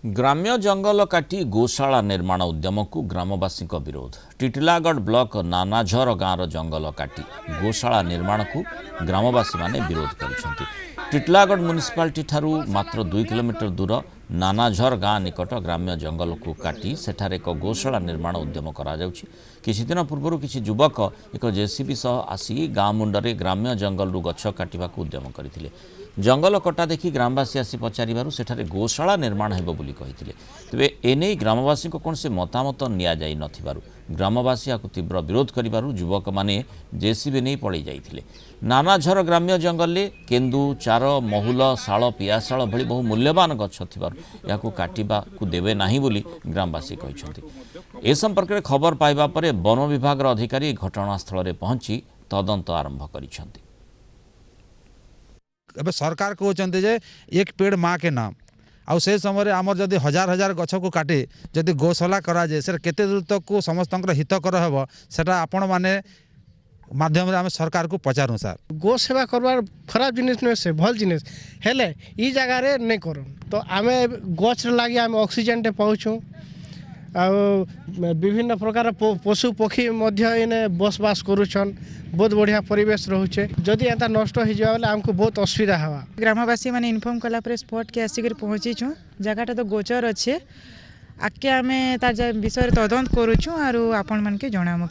ग्राम्य जंगल काटी गोशाला निर्माण उद्यम को ग्रामवासी विरोध। टिटिलागढ़ ब्लॉक नानाझर गाँव जंगल काटी गोशाला निर्माण को ग्रामवासी माने विरोध कर टिटिलागढ़ म्युनिसिपालिटी ठारू मात्र 2 किलोमीटर दूर नानाझर गाँ निकट ग्राम्य जंगल को काटी सेठारे एक गोशाला निर्माण उद्यम करा जाउछि। किछि दिन पूर्व किछि युवक एक जेसीबी सह आसी गाँ मुंडरे ग्राम्य जंगल गछ काटिबाकू उद्यम करथिले। जंगल कटा देखि ग्रामवासी आसी पचारिबारु सेठारे गोशाला निर्माण हेबो बोली कहिथिले। तेबे एनै ग्रामवासी को कोनसे मतामत निया जाई नथिबारु ग्रामवासी आकु तीव्र विरोध करिबारु युवक माने जेसीबी नै पळै जाइथिले। नानाझर ग्राम्य जंगलले केन्दु चार महुल शाल पियाशाल भली बहु मूल्यवान गछ थिबारु याकु काटिबाकू देबे नाही बोली ग्रामवासी कहिसंती। ए संपर्क में खबर पाइबा परे वन विभाग अधिकारी घटनास्थल में पहुंची तदंत आरंभ करिसंती। एबे सरकार कहते जे एक पेड़ माँ के नाम आउ से समय आमर जदि हजार हजार गछ को काटे जदि गौशाला करा जाए से केते दूर तक को समस्त हितकर हेब सेटा आपण माने माध्यम रे आम सरकार को पचारू सर। गो सेवा करवार खराब जिनिस नुहे से भल जिनिस हेले ई जगह रे नहीं करूँ तो आमे गछ लगी आम ऑक्सीजन टे पाऊँ आ विभिन्न प्रकार पशु पक्षी इने बसवास करुछन बहुत बढ़िया परिवेश रोचे। जदि एता नष्ट हो जाए आमको बहुत असुविधा हवा। ग्रामवासी मैंने इनफॉर्म कला पर स्पॉट के आसिक पहुँची छूँ जगहटा तो गोचर अच्छे आगे आम तार विषय तदंत करुँ और आपण मान के जनामु।